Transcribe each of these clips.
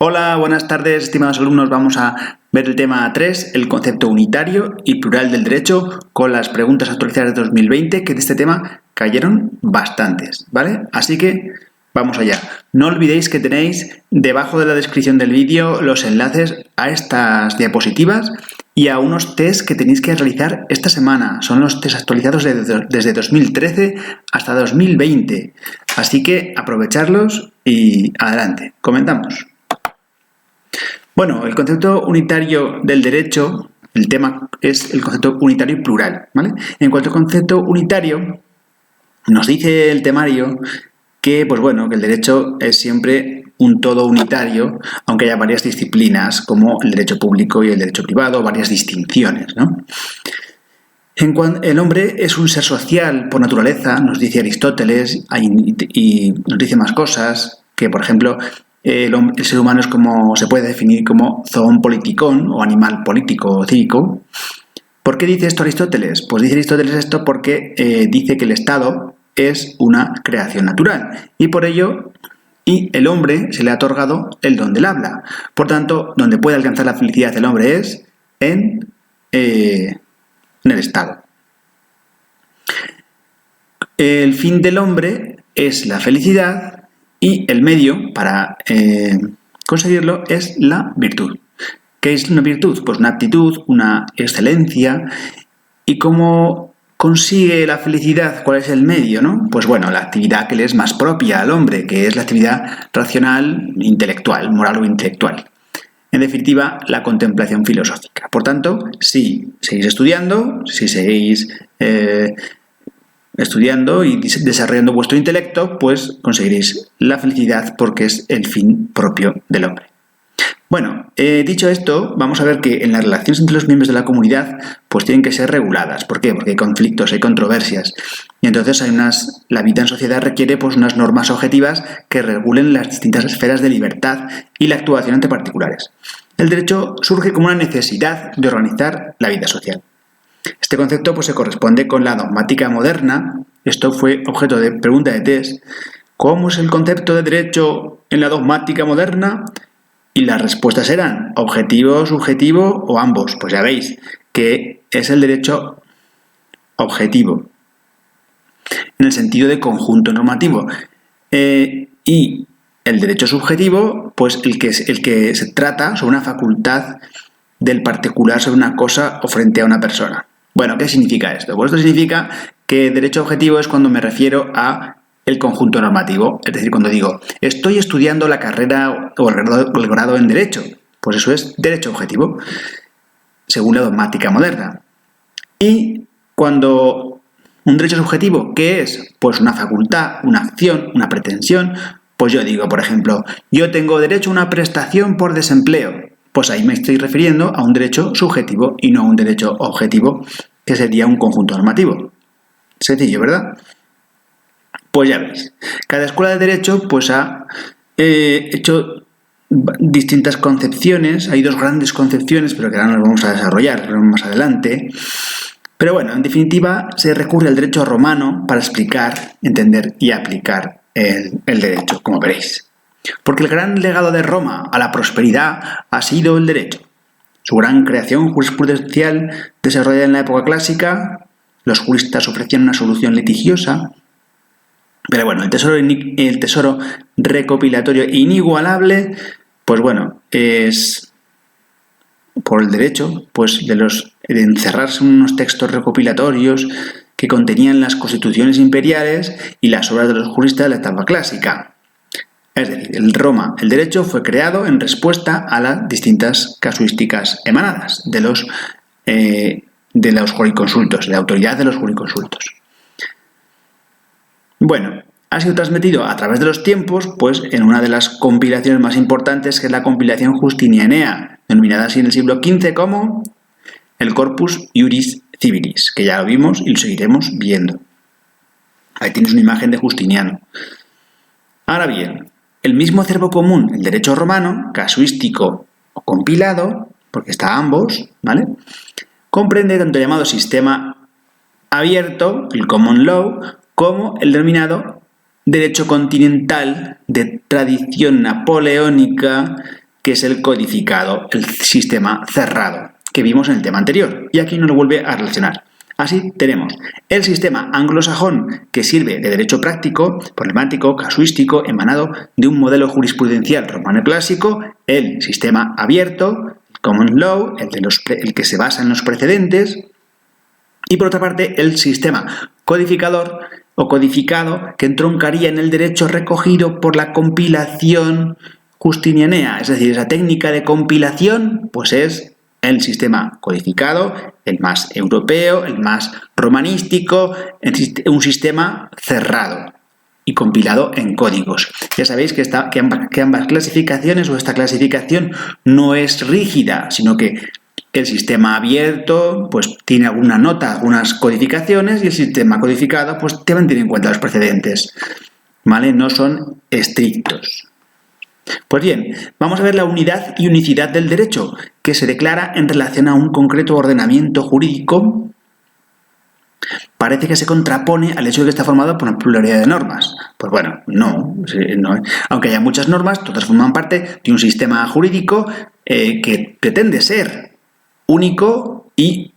Hola, buenas tardes, estimados alumnos. Vamos a ver el tema 3, el concepto unitario y plural del derecho, con las preguntas actualizadas de 2020, que de este tema cayeron bastantes, ¿vale? Así que vamos allá. No olvidéis que tenéis debajo de la descripción del vídeo los enlaces a estas diapositivas y a unos test que tenéis que realizar esta semana. Son los test actualizados desde 2013 hasta 2020. Así que aprovecharlos y adelante. Comentamos. Bueno, el concepto unitario del derecho, el tema es el concepto unitario y plural, ¿vale? En cuanto al concepto unitario, nos dice el temario que, pues bueno, que el derecho es siempre un todo unitario, aunque haya varias disciplinas, como el derecho público y el derecho privado, varias distinciones, ¿no? El hombre es un ser social por naturaleza, nos dice Aristóteles, y nos dice más cosas, que por ejemplo el ser humano se puede definir como zoon politikon o animal político o cívico. ¿Por qué dice esto Aristóteles? Pues dice Aristóteles esto porque dice que el Estado es una creación natural y por ello el hombre se le ha otorgado el don del habla. Por tanto, donde puede alcanzar la felicidad el hombre es en el Estado. El fin del hombre es la felicidad y el medio para conseguirlo es la virtud. ¿Qué es una virtud? Pues una aptitud, una excelencia. ¿Y cómo consigue la felicidad? ¿Cuál es el medio, no? Pues bueno, la actividad que le es más propia al hombre, que es la actividad racional, intelectual, moral o intelectual. En definitiva, la contemplación filosófica. Por tanto, si seguís estudiando, si seguís estudiando y desarrollando vuestro intelecto, pues conseguiréis la felicidad porque es el fin propio del hombre. Bueno, dicho esto, vamos a ver que en las relaciones entre los miembros de la comunidad pues tienen que ser reguladas. ¿Por qué? Porque hay conflictos, hay controversias. Y entonces la vida en sociedad requiere pues unas normas objetivas que regulen las distintas esferas de libertad y la actuación ante particulares. El derecho surge como una necesidad de organizar la vida social. Este concepto pues, se corresponde con la dogmática moderna. Esto fue objeto de pregunta de test. ¿Cómo es el concepto de derecho en la dogmática moderna? Y las respuestas eran objetivo, subjetivo o ambos. Pues ya veis que es el derecho objetivo, en el sentido de conjunto normativo. Y el derecho subjetivo, pues el que se trata sobre una facultad del particular sobre una cosa o frente a una persona. Bueno, ¿qué significa esto? Pues esto significa que derecho objetivo es cuando me refiero a el conjunto normativo, es decir, cuando digo estoy estudiando la carrera o el grado en Derecho, pues eso es derecho objetivo, según la dogmática moderna. Y cuando un derecho subjetivo, ¿qué es? Pues una facultad, una acción, una pretensión, pues yo digo, por ejemplo, yo tengo derecho a una prestación por desempleo, pues ahí me estoy refiriendo a un derecho subjetivo y no a un derecho objetivo, que sería un conjunto normativo. Sencillo, ¿verdad? Pues ya veis, cada escuela de derecho pues ha hecho distintas concepciones, hay dos grandes concepciones, pero que ahora nos vamos a desarrollar más adelante. Pero bueno, en definitiva, se recurre al derecho romano para explicar, entender y aplicar el derecho, como veréis. Porque el gran legado de Roma a la prosperidad ha sido el derecho. Su gran creación jurisprudencial desarrollada en la época clásica, los juristas ofrecían una solución litigiosa. Pero bueno, el tesoro recopilatorio inigualable, pues bueno, es por el derecho, pues de encerrarse en unos textos recopilatorios que contenían las constituciones imperiales y las obras de los juristas de la etapa clásica. Es decir, en Roma el derecho fue creado en respuesta a las distintas casuísticas emanadas de los jurisconsultos, de la autoridad de los jurisconsultos. Bueno, ha sido transmitido a través de los tiempos, pues en una de las compilaciones más importantes, que es la compilación justinianea, denominada así en el siglo XV como el Corpus Iuris Civilis, que ya lo vimos y lo seguiremos viendo. Ahí tienes una imagen de Justiniano. Ahora bien, el mismo acervo común, el derecho romano, casuístico o compilado, porque está ambos, ¿vale?, comprende tanto el llamado sistema abierto, el common law, como el denominado derecho continental de tradición napoleónica, que es el codificado, el sistema cerrado, que vimos en el tema anterior, y aquí nos lo vuelve a relacionar. Así tenemos el sistema anglosajón, que sirve de derecho práctico, problemático, casuístico, emanado de un modelo jurisprudencial romano clásico, el sistema abierto, common law, el que se basa en los precedentes, y por otra parte el sistema codificador o codificado, que entroncaría en el derecho recogido por la compilación justinianea, es decir, esa técnica de compilación, pues es el sistema codificado, el más europeo, el más romanístico, un sistema cerrado y compilado en códigos. Ya sabéis que ambas clasificaciones o esta clasificación no es rígida, sino que el sistema abierto pues tiene alguna nota, algunas codificaciones, y el sistema codificado pues deben tener en cuenta los precedentes, ¿vale? No son estrictos. Pues bien, vamos a ver la unidad y unicidad del derecho, que se declara en relación a un concreto ordenamiento jurídico. Parece que se contrapone al hecho de que está formado por una pluralidad de normas. Pues bueno, no. Aunque haya muchas normas, todas forman parte de un sistema jurídico que pretende ser único y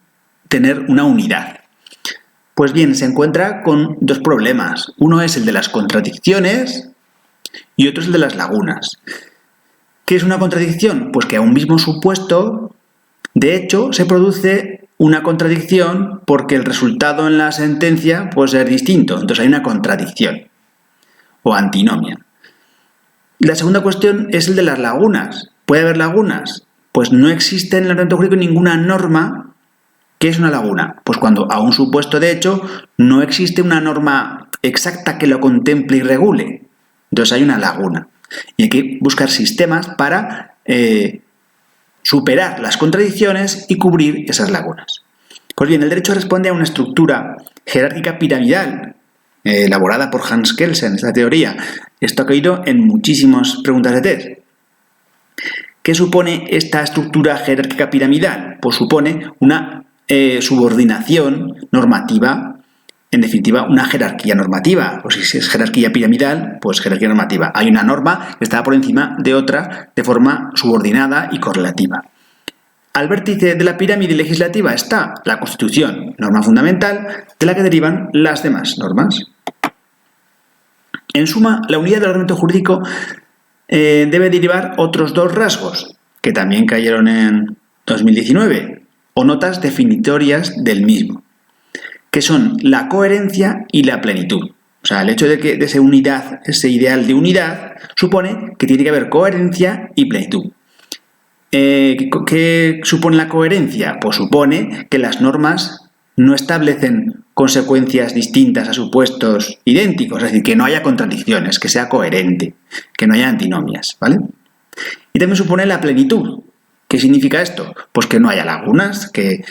tener una unidad. Pues bien, se encuentra con dos problemas. Uno es el de las contradicciones y otro es el de las lagunas. ¿Qué es una contradicción? Pues que a un mismo supuesto, de hecho, se produce una contradicción porque el resultado en la sentencia puede ser distinto. Entonces hay una contradicción o antinomia. La segunda cuestión es el de las lagunas. ¿Puede haber lagunas? Pues no existe en el ordenamiento jurídico ninguna norma. ¿Qué es una laguna? Pues cuando a un supuesto de hecho no existe una norma exacta que lo contemple y regule. Entonces hay una laguna. Y hay que buscar sistemas para superar las contradicciones y cubrir esas lagunas. Pues bien, el derecho responde a una estructura jerárquica piramidal elaborada por Hans Kelsen, esta teoría. Esto ha caído en muchísimas preguntas de test. ¿Qué supone esta estructura jerárquica piramidal? Pues supone una subordinación normativa, en definitiva, una jerarquía normativa. Pues si es jerarquía piramidal, pues jerarquía normativa. Hay una norma que está por encima de otra de forma subordinada y correlativa. Al vértice de la pirámide legislativa está la Constitución, norma fundamental, de la que derivan las demás normas. En suma, la unidad del ordenamiento jurídico debe derivar otros dos rasgos, que también cayeron en 2019, o notas definitorias del mismo, que son la coherencia y la plenitud. O sea, el hecho de que de esa unidad, ese ideal de unidad, supone que tiene que haber coherencia y plenitud. ¿Qué supone la coherencia? Pues supone que las normas no establecen consecuencias distintas a supuestos idénticos, es decir, que no haya contradicciones, que sea coherente, que no haya antinomias, ¿vale? Y también supone la plenitud. ¿Qué significa esto? Pues que no haya lagunas, que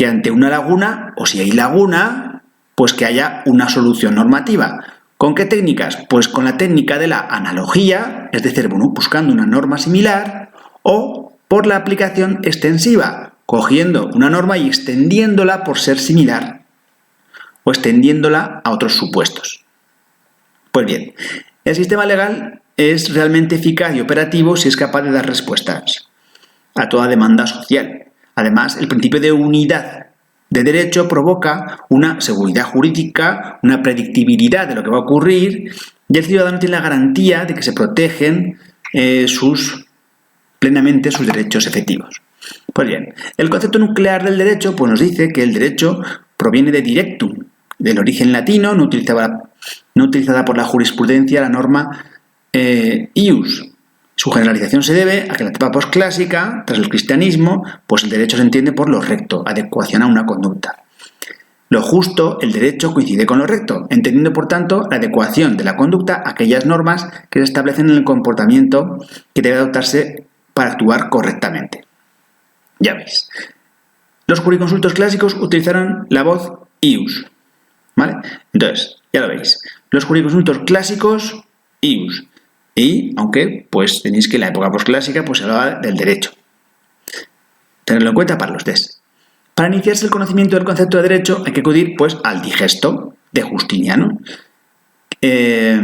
ante una laguna, o si hay laguna, pues que haya una solución normativa. ¿Con qué técnicas? Pues con la técnica de la analogía, es decir, buscando una norma similar, o por la aplicación extensiva, cogiendo una norma y extendiéndola por ser similar, o extendiéndola a otros supuestos. Pues bien, el sistema legal es realmente eficaz y operativo si es capaz de dar respuestas a toda demanda social. Además, el principio de unidad de derecho provoca una seguridad jurídica, una predictibilidad de lo que va a ocurrir, y el ciudadano tiene la garantía de que se protegen plenamente sus derechos efectivos. Pues bien, el concepto nuclear del derecho pues nos dice que el derecho proviene de directum, del origen latino, no utilizada por la jurisprudencia, la norma ius. Su generalización se debe a que en la etapa posclásica, tras el cristianismo, pues el derecho se entiende por lo recto, adecuación a una conducta. Lo justo, el derecho, coincide con lo recto, entendiendo por tanto la adecuación de la conducta a aquellas normas que se establecen en el comportamiento que debe adoptarse para actuar correctamente. Ya veis. Los jurisconsultos clásicos utilizaron la voz ius, ¿vale? Entonces, ya lo veis. Los jurisconsultos clásicos, ius. Y, aunque, pues tenéis que en la época posclásica pues se hablaba del derecho. Tenedlo en cuenta para los test. Para iniciarse el conocimiento del concepto de derecho hay que acudir pues al digesto de Justiniano, que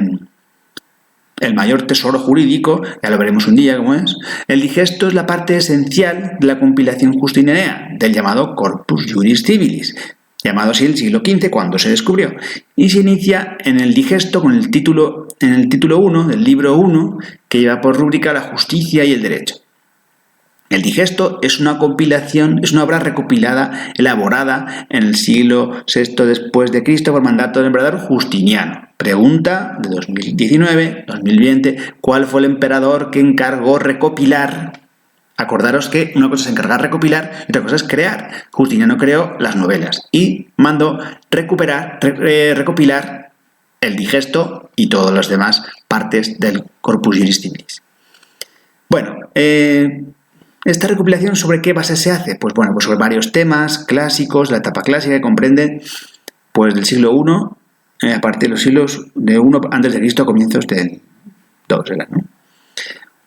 el mayor tesoro jurídico, ya lo veremos un día cómo es. El digesto es la parte esencial de la compilación justinenea, del llamado Corpus Juris Civilis, llamado así el siglo XV cuando se descubrió, y se inicia en el digesto con el título 1 del libro 1, que lleva por rúbrica la justicia y el derecho. El digesto es una compilación, es una obra recopilada, elaborada en el siglo VI después de Cristo por mandato del emperador Justiniano. Pregunta de 2019-2020, ¿cuál fue el emperador que encargó recopilar? Acordaros que una cosa es encargar recopilar y otra cosa es crear. Justiniano creó las novelas y mandó recopilar el digesto y todas las demás partes del Corpus Juris Civilis. Bueno, ¿esta recopilación sobre qué base se hace? Pues bueno, pues sobre varios temas clásicos, la etapa clásica que comprende pues del siglo I, a partir de los siglos de 1 antes de Cristo a comienzos del 2, ¿no?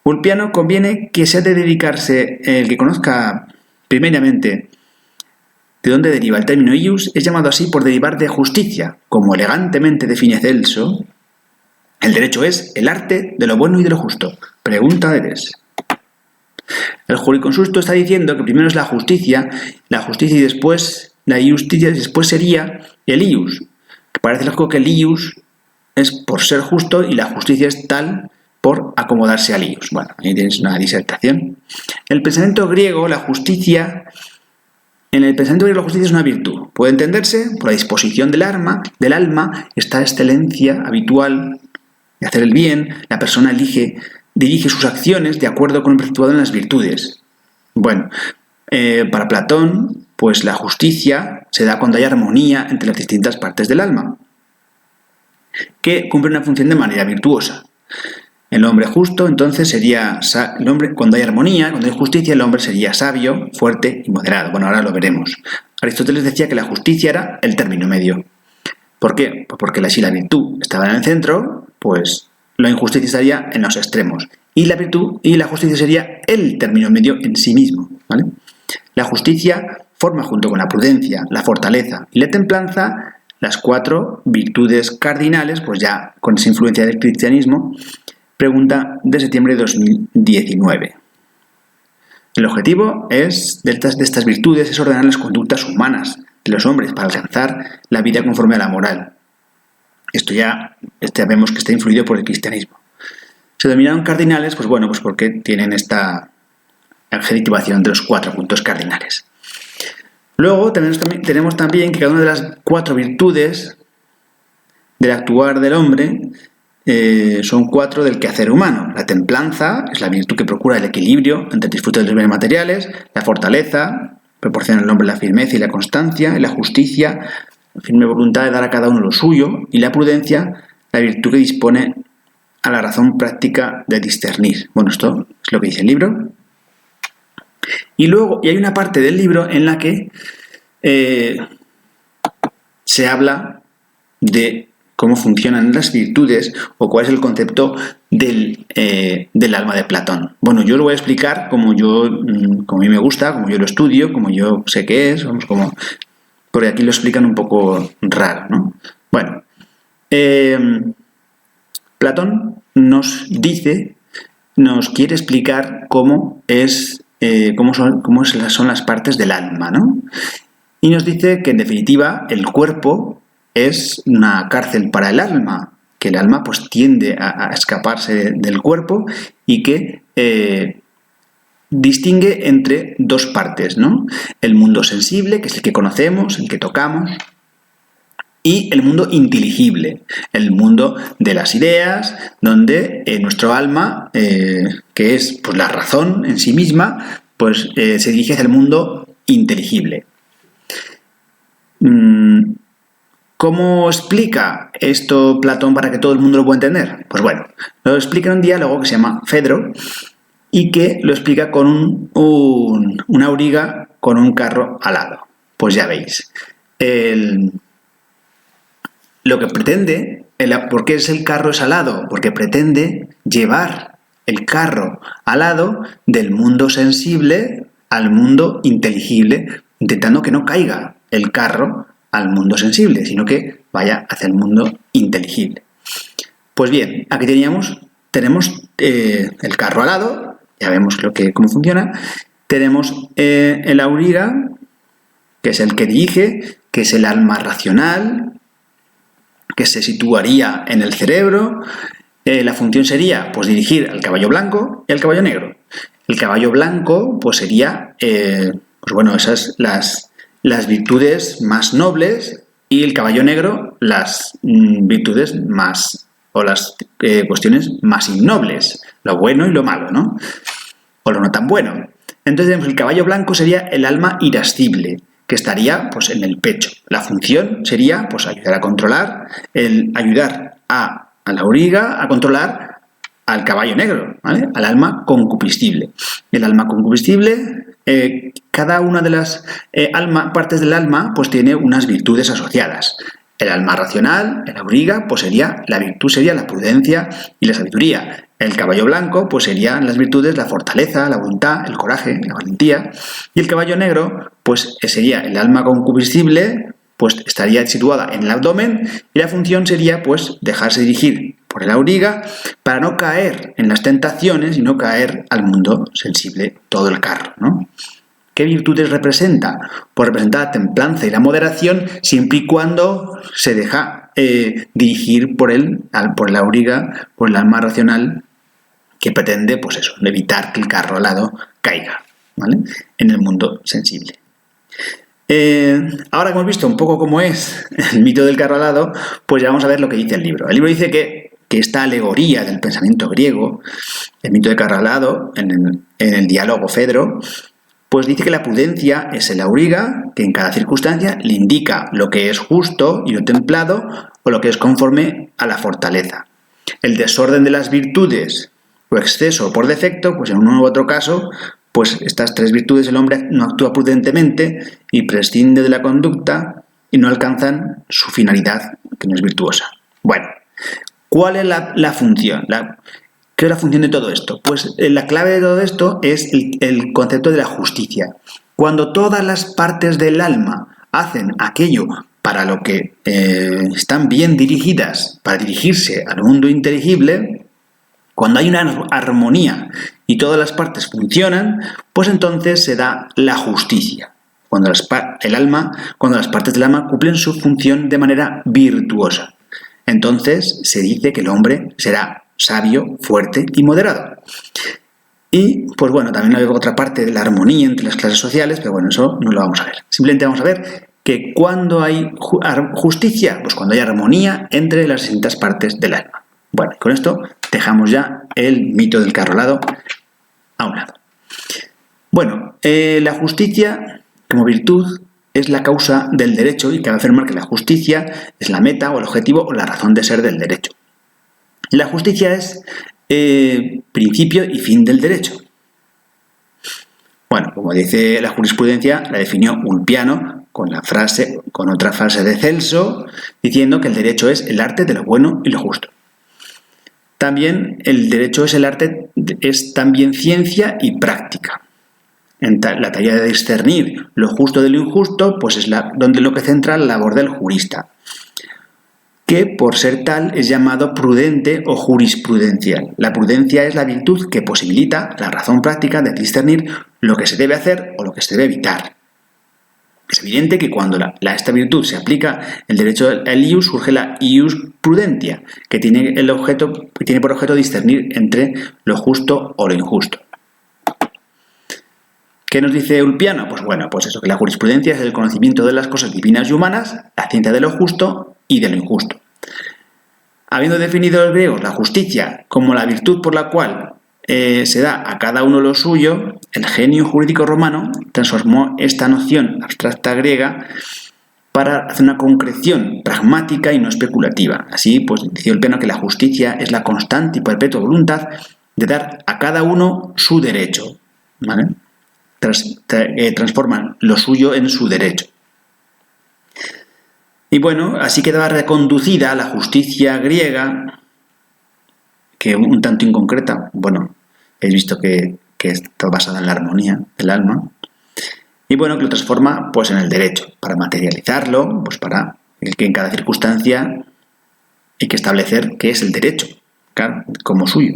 Ulpiano conviene que se ha de dedicarse, el que conozca primeramente de dónde deriva el término ius, es llamado así por derivar de justicia, como elegantemente define Celso. El derecho es el arte de lo bueno y de lo justo. Pregunta eres. El jurisconsulto está diciendo que primero es la justicia y después la iusticia, y después sería el ius. Que parece lógico que el ius es por ser justo y la justicia es tal por acomodarse al ius. Bueno, ahí tienes una disertación. En el pensamiento griego, la justicia es una virtud. Puede entenderse por la disposición del alma, esta excelencia habitual de hacer el bien. La persona dirige sus acciones de acuerdo con lo preceptuado en las virtudes. Bueno, para Platón, pues la justicia se da cuando hay armonía entre las distintas partes del alma, que cumple una función de manera virtuosa. El hombre justo, entonces, sería el hombre, cuando hay armonía, cuando hay justicia, el hombre sería sabio, fuerte y moderado. Bueno, ahora lo veremos. Aristóteles decía que la justicia era el término medio. ¿Por qué? Pues porque si la virtud estaba en el centro, pues la injusticia estaría en los extremos. Y la virtud y la justicia sería el término medio en sí mismo, ¿vale? La justicia forma junto con la prudencia, la fortaleza y la templanza las 4 virtudes cardinales, pues ya con esa influencia del cristianismo. Pregunta de septiembre de 2019. El objetivo de estas virtudes es ordenar las conductas humanas de los hombres para alcanzar la vida conforme a la moral. Esto ya vemos que está influido por el cristianismo. Se denominaron cardinales, pues bueno, pues porque tienen esta adjetivación de los 4 puntos cardinales. Luego tenemos también que cada una de las 4 virtudes del actuar del hombre son 4 del quehacer humano. La templanza es la virtud que procura el equilibrio entre el disfrute de los bienes materiales, la fortaleza proporciona al hombre la firmeza y la constancia, y la justicia, la firme voluntad de dar a cada uno lo suyo, y la prudencia, la virtud que dispone a la razón práctica de discernir. Bueno, esto es lo que dice el libro. Y luego, hay una parte del libro en la que se habla de cómo funcionan las virtudes o cuál es el concepto del alma de Platón. Bueno, yo lo voy a explicar como a mí me gusta, como yo lo estudio, como yo sé qué es, porque aquí lo explican un poco raro, ¿no? Bueno, Platón nos quiere explicar cómo son las partes del alma, ¿no? Y nos dice que en definitiva el cuerpo es una cárcel para el alma, que el alma pues tiende a escaparse del cuerpo y que distingue entre 2 partes, ¿no? El mundo sensible, que es el que conocemos, el que tocamos, y el mundo inteligible, el mundo de las ideas, donde nuestro alma, que es pues la razón en sí misma, pues se dirige hacia el mundo inteligible. ¿Cómo explica esto Platón para que todo el mundo lo pueda entender? Pues bueno, lo explica en un diálogo que se llama Fedro y que lo explica con una auriga con un carro alado. Pues ya veis, lo que pretende, ¿por qué el carro es alado? Porque pretende llevar el carro alado del mundo sensible al mundo inteligible, intentando que no caiga el carro al mundo sensible, sino que vaya hacia el mundo inteligible. Pues bien, aquí teníamos tenemos el carro alado, ya vemos cómo funciona. Tenemos el auriga, que es el que dirige, que es el alma racional, que se situaría en el cerebro. La función sería pues dirigir al caballo blanco y al caballo negro. El caballo blanco pues sería esas las virtudes más nobles, y el caballo negro las virtudes más, o las cuestiones más innobles, lo bueno y lo malo, ¿no? O lo no tan bueno. Entonces el caballo blanco sería el alma irascible, que estaría pues en el pecho. La función sería pues ayudar a controlar, ayudar a la auriga a controlar al caballo negro, ¿vale? Al alma concupiscible. El alma concupiscible, cada una de las partes del alma pues tiene unas virtudes asociadas. El alma racional, el auriga, pues la virtud sería la prudencia y la sabiduría. El caballo blanco, pues serían las virtudes la fortaleza, la voluntad, el coraje, la valentía. Y el caballo negro, pues sería el alma concupiscible, pues estaría situada en el abdomen, y la función sería pues dejarse dirigir por el auriga para no caer en las tentaciones y no caer al mundo sensible todo el carro, ¿no? ¿Qué virtudes representa? Pues representa la templanza y la moderación, siempre y cuando se deja dirigir por el auriga, por el alma racional, que pretende, pues eso, evitar que el carro alado caiga, ¿vale?, en el mundo sensible. Ahora que hemos visto un poco cómo es el mito del carro alado, pues ya vamos a ver lo que dice el libro. El libro dice que esta alegoría del pensamiento griego, el mito del carro alado, en el diálogo Fedro, pues dice que la prudencia es el auriga, que en cada circunstancia le indica lo que es justo y lo templado, o lo que es conforme a la fortaleza. El desorden de las virtudes, o exceso o por defecto, pues en uno u otro caso, pues estas tres virtudes el hombre no actúa prudentemente y prescinde de la conducta y no alcanzan su finalidad, que no es virtuosa. Bueno, ¿cuál es la función? ¿Qué es la función de todo esto? Pues la clave de todo esto es el concepto de la justicia. Cuando todas las partes del alma hacen aquello para lo que están bien dirigidas, para dirigirse al mundo inteligible, cuando hay una armonía y todas las partes funcionan, pues entonces se da la justicia. Cuando las partes del alma cumplen su función de manera virtuosa. Entonces se dice que el hombre será sabio, fuerte y moderado. Y, pues bueno, también hay otra parte de la armonía entre las clases sociales, pero bueno, eso no lo vamos a ver. Simplemente vamos a ver que cuando hay justicia, pues cuando hay armonía entre las distintas partes del alma. Bueno, con esto dejamos ya el mito del carro alado a un lado. Bueno, la justicia como virtud es la causa del derecho, y cabe afirmar que la justicia es la meta o el objetivo o la razón de ser del derecho. La justicia es principio y fin del derecho. Bueno, como dice la jurisprudencia, la definió Ulpiano con otra frase de Celso, diciendo que el derecho es el arte de lo bueno y lo justo. También el derecho es también ciencia y práctica. La tarea de discernir lo justo de lo injusto, pues es donde lo que centra la labor del jurista, que por ser tal es llamado prudente o jurisprudencial. La prudencia es la virtud que posibilita la razón práctica de discernir lo que se debe hacer o lo que se debe evitar. Es evidente que cuando esta virtud se aplica el derecho al ius, surge la ius prudentia, que tiene por objeto discernir entre lo justo o lo injusto. ¿Qué nos dice Ulpiano? Pues bueno, pues eso, que la jurisprudencia es el conocimiento de las cosas divinas y humanas, la ciencia de lo justo y de lo injusto. Habiendo definido los griegos la justicia como la virtud por la cual se da a cada uno lo suyo, el genio jurídico romano transformó esta noción abstracta griega para hacer una concreción pragmática y no especulativa. Así, pues dice Ulpiano que la justicia es la constante y perpetua voluntad de dar a cada uno su derecho, ¿vale? Transforman lo suyo en su derecho. Y bueno, así quedaba reconducida la justicia griega, que un tanto inconcreta. Bueno, habéis visto que está basada en la armonía del alma. Y bueno, que lo transforma pues en el derecho, para materializarlo, pues para el que en cada circunstancia hay que establecer qué es el derecho, como suyo.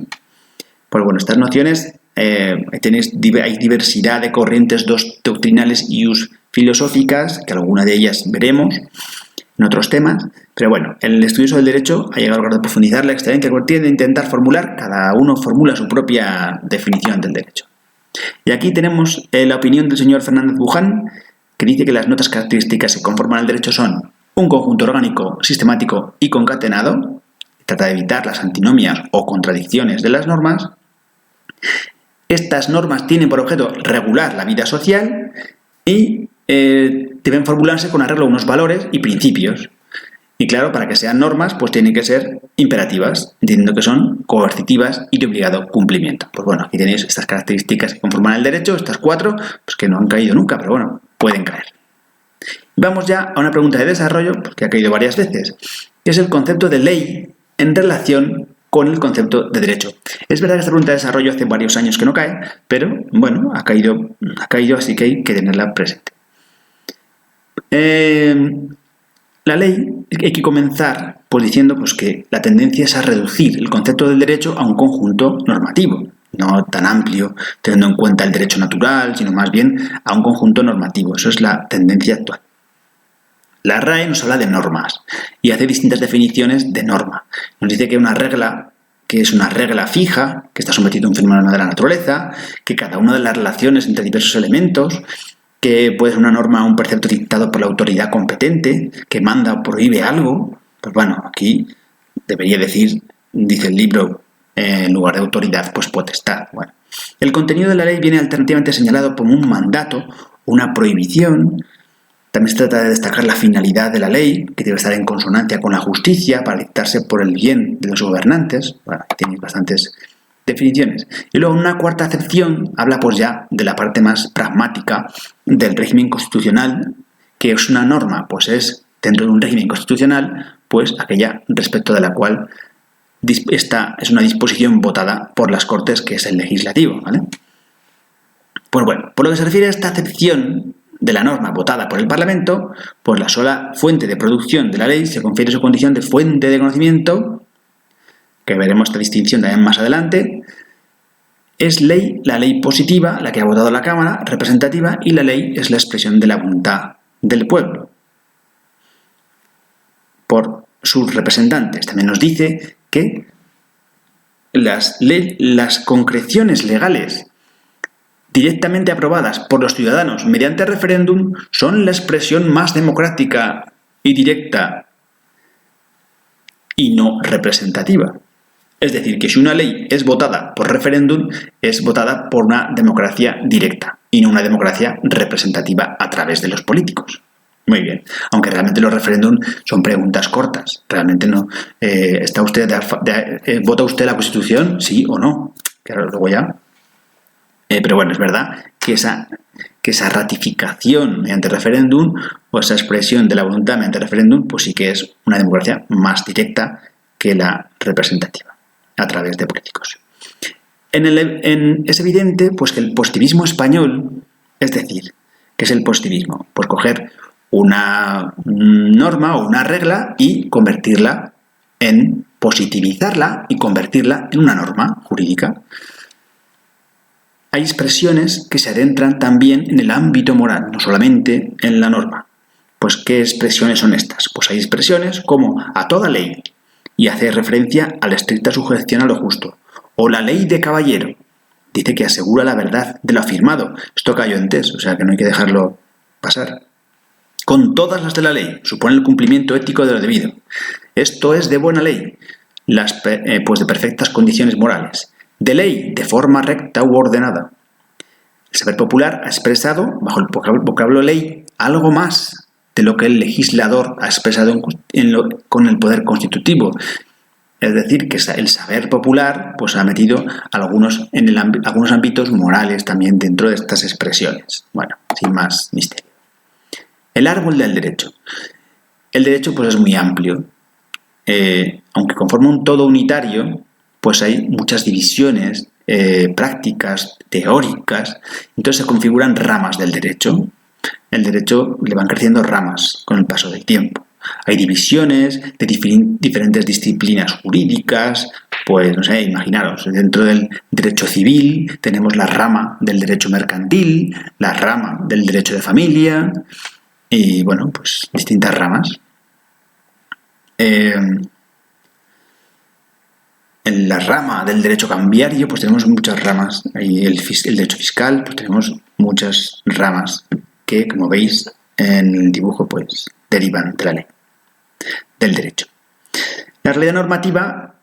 Pues bueno, estas nociones, hay diversidad de corrientes doctrinales y filosóficas, que alguna de ellas veremos en otros temas, pero bueno, el estudioso del derecho ha llegado al grado de profundizar la excelencia que tiene de intentar formular, cada uno formula su propia definición del derecho. Y aquí tenemos la opinión del señor Fernández Buján, que dice que las notas características que conforman el derecho son un conjunto orgánico, sistemático y concatenado, trata de evitar las antinomias o contradicciones de las normas. Estas normas tienen por objeto regular la vida social y deben formularse con arreglo a unos valores y principios. Y claro, para que sean normas, pues tienen que ser imperativas, entendiendo que son coercitivas y de obligado cumplimiento. Pues bueno, aquí tenéis estas características que conforman el derecho, estas 4, pues que no han caído nunca, pero bueno, pueden caer. Vamos ya a una pregunta de desarrollo, porque ha caído varias veces, que es el concepto de ley en relación con el concepto de derecho. Es verdad que esta pregunta de desarrollo hace varios años que no cae, pero bueno, ha caído, así que hay que tenerla presente. La ley, hay que comenzar pues diciendo pues, que la tendencia es a reducir el concepto del derecho a un conjunto normativo, no tan amplio, teniendo en cuenta el derecho natural, sino más bien a un conjunto normativo. Eso es la tendencia actual. La RAE nos habla de normas y hace distintas definiciones de norma. Nos dice que una regla, que es una regla fija, que está sometida a un fenómeno de la naturaleza, que cada una de las relaciones entre diversos elementos, que puede ser una norma o un precepto dictado por la autoridad competente, que manda o prohíbe algo. Pues bueno, aquí debería decir, dice el libro, en lugar de autoridad, pues potestad. Bueno, el contenido de la ley viene alternativamente señalado como un mandato, una prohibición. También se trata de destacar la finalidad de la ley, que debe estar en consonancia con la justicia para dictarse por el bien de los gobernantes. Bueno, aquí tenéis bastantes definiciones. Y luego una cuarta acepción habla pues ya de la parte más pragmática del régimen constitucional, que es una norma, pues es dentro de un régimen constitucional, pues aquella respecto de la cual es una disposición votada por las Cortes, que es el legislativo, ¿vale? Pues bueno, por lo que se refiere a esta acepción de la norma votada por el Parlamento, pues la sola fuente de producción de la ley se confiere su condición de fuente de conocimiento, que veremos esta distinción también más adelante. Es ley, la ley positiva, la que ha votado la Cámara representativa, y la ley es la expresión de la voluntad del pueblo por sus representantes. También nos dice que las concreciones legales directamente aprobadas por los ciudadanos mediante referéndum son la expresión más democrática y directa y no representativa. Es decir, que si una ley es votada por referéndum, es votada por una democracia directa y no una democracia representativa a través de los políticos. Muy bien, aunque realmente los referéndums son preguntas cortas. Realmente no. ¿Vota usted la Constitución? ¿Sí o no? Claro, luego ya. Pero bueno, es verdad que esa ratificación mediante referéndum o esa expresión de la voluntad mediante referéndum, pues sí que es una democracia más directa que la representativa a través de políticos. Es evidente pues, que el positivismo español, es decir, ¿qué es el positivismo? Pues coger una norma o una regla y positivizarla y convertirla en una norma jurídica. Hay expresiones que se adentran también en el ámbito moral, no solamente en la norma. Pues, ¿qué expresiones son estas? Pues hay expresiones como a toda ley, y hace referencia a la estricta sujeción a lo justo. O la ley de caballero, dice que asegura la verdad de lo afirmado. Esto cayó antes, o sea que no hay que dejarlo pasar. Con todas las de la ley, supone el cumplimiento ético de lo debido. Esto es de buena ley, pues de perfectas condiciones morales. De ley, de forma recta u ordenada. El saber popular ha expresado, bajo el vocablo ley, algo más de lo que el legislador ha expresado con el poder constitutivo. Es decir, que el saber popular pues, ha metido algunos ámbitos morales también dentro de estas expresiones. Bueno, sin más misterio. El árbol del derecho. El derecho pues, es muy amplio. Aunque conforma un todo unitario, pues hay muchas divisiones prácticas, teóricas. Entonces se configuran ramas del derecho. El derecho le van creciendo ramas con el paso del tiempo. Hay divisiones de diferentes disciplinas jurídicas, pues no sé, imaginaros, dentro del derecho civil tenemos la rama del derecho mercantil, la rama del derecho de familia y bueno, pues distintas ramas. En la rama del derecho cambiario, pues tenemos muchas ramas. Y el derecho fiscal, pues tenemos muchas ramas que, como veis en el dibujo, pues derivan de la ley, del derecho. La realidad normativa,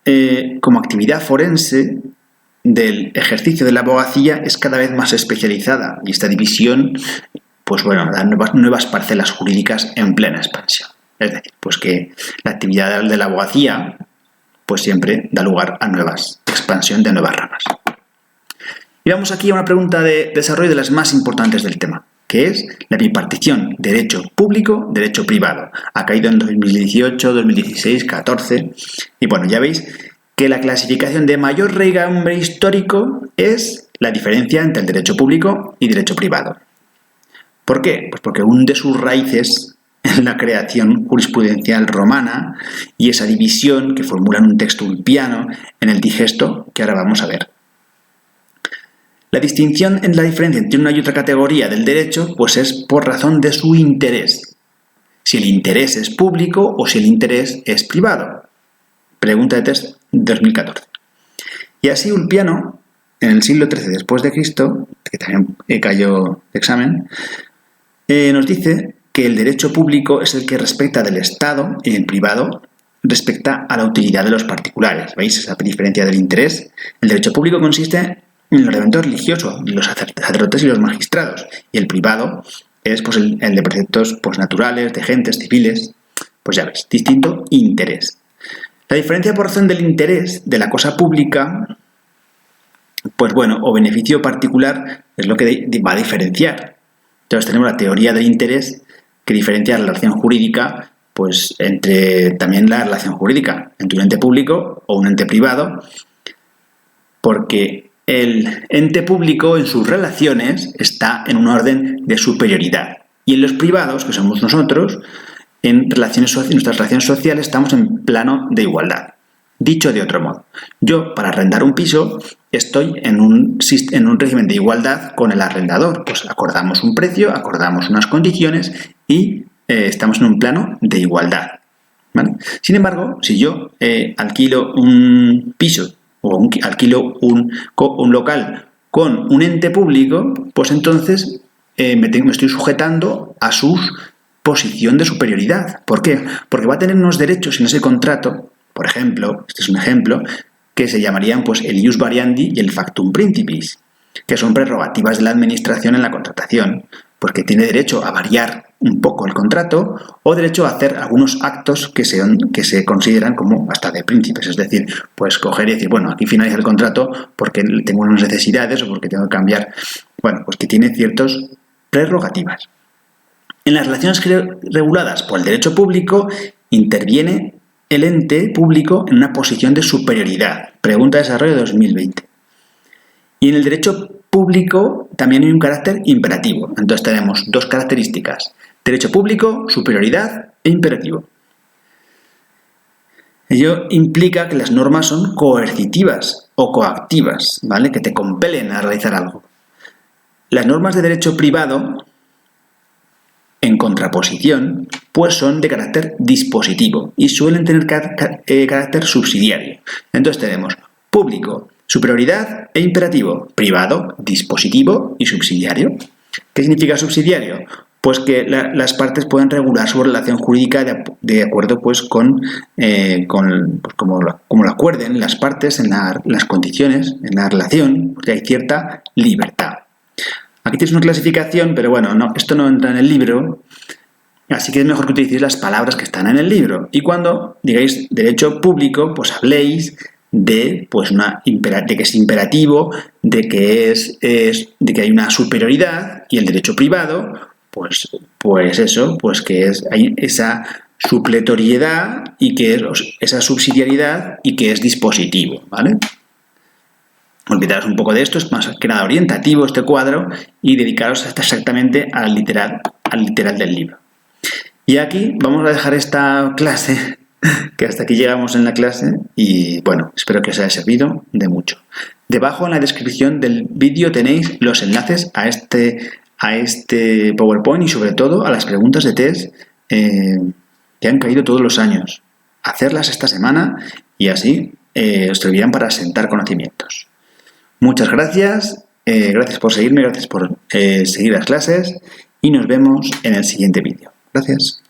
como actividad forense del ejercicio de la abogacía, es cada vez más especializada y esta división, pues bueno, da nuevas parcelas jurídicas en plena expansión. Es decir, pues que la actividad de la abogacía pues siempre da lugar a expansión de nuevas ramas. Y vamos aquí a una pregunta de desarrollo de las más importantes del tema, que es la bipartición derecho público, derecho privado. Ha caído en 2018, 2016, 14 y bueno, ya veis que la clasificación de mayor regambre histórico es la diferencia entre el derecho público y derecho privado. ¿Por qué? Pues porque hunde sus raíces en la creación jurisprudencial romana y esa división que formula en un texto ulpiano en el digesto que ahora vamos a ver. La distinción en la diferencia entre una y otra categoría del derecho pues es por razón de su interés. Si el interés es público o si el interés es privado. Pregunta de test 2014. Y así Ulpiano, en el siglo XIII después de Cristo, que también cayó de examen, nos dice que el derecho público es el que respecta del Estado y el privado respecta a la utilidad de los particulares. ¿Veis esa diferencia del interés? El derecho público consiste en el ordenamiento religioso, los sacerdotes y los magistrados, y el privado es pues, el de preceptos pues, naturales, de gentes, civiles. Pues ya ves, distinto interés. La diferencia por razón del interés de la cosa pública, pues bueno, o beneficio particular, es lo que va a diferenciar. Entonces tenemos la teoría del interés, que diferencia la relación jurídica, pues también la relación jurídica entre un ente público o un ente privado, porque el ente público en sus relaciones está en un orden de superioridad y en los privados, que somos nosotros, en nuestras relaciones sociales estamos en plano de igualdad. Dicho de otro modo, yo para arrendar un piso estoy en un régimen de igualdad con el arrendador. Pues acordamos un precio, acordamos unas condiciones y estamos en un plano de igualdad. ¿Vale? Sin embargo, si yo alquilo un piso o alquilo un local con un ente público, pues entonces me estoy sujetando a su posición de superioridad. ¿Por qué? Porque va a tener unos derechos en ese contrato. Por ejemplo, este es un ejemplo, que se llamarían pues, el ius variandi y el factum principis, que son prerrogativas de la administración en la contratación, porque tiene derecho a variar un poco el contrato o derecho a hacer algunos actos que se consideran como hasta de príncipes, es decir, pues coger y decir, bueno, aquí finaliza el contrato porque tengo unas necesidades o porque tengo que cambiar, bueno, pues que tiene ciertas prerrogativas. En las relaciones reguladas por el derecho público interviene el ente público en una posición de superioridad. Pregunta de desarrollo 2020. Y en el derecho público también hay un carácter imperativo. Entonces tenemos dos características. Derecho público, superioridad e imperativo. Ello implica que las normas son coercitivas o coactivas, ¿vale? Que te compelen a realizar algo. Las normas de derecho privado, en contraposición, pues son de carácter dispositivo y suelen tener carácter subsidiario. Entonces tenemos público, superioridad e imperativo, privado, dispositivo y subsidiario. ¿Qué significa subsidiario? Pues que las partes pueden regular su relación jurídica de acuerdo pues como lo acuerden las partes en las condiciones, en la relación, porque hay cierta libertad. Aquí tienes una clasificación, pero bueno, esto no entra en el libro, así que es mejor que utilicéis las palabras que están en el libro. Y cuando digáis derecho público, pues habléis de que es imperativo, de que hay una superioridad, y el derecho privado, pues que hay esa supletoriedad y que es esa subsidiariedad y que es dispositivo, ¿vale? Olvidaros un poco de esto, es más que nada orientativo este cuadro y dedicaros exactamente al literal del libro. Y aquí vamos a dejar esta clase, que hasta aquí llegamos en la clase y bueno, espero que os haya servido de mucho. Debajo en la descripción del vídeo tenéis los enlaces a este PowerPoint y sobre todo a las preguntas de test que han caído todos los años. Hacerlas esta semana y así os servirán para asentar conocimientos. Muchas gracias, gracias por seguirme, gracias por seguir las clases y nos vemos en el siguiente vídeo. Gracias.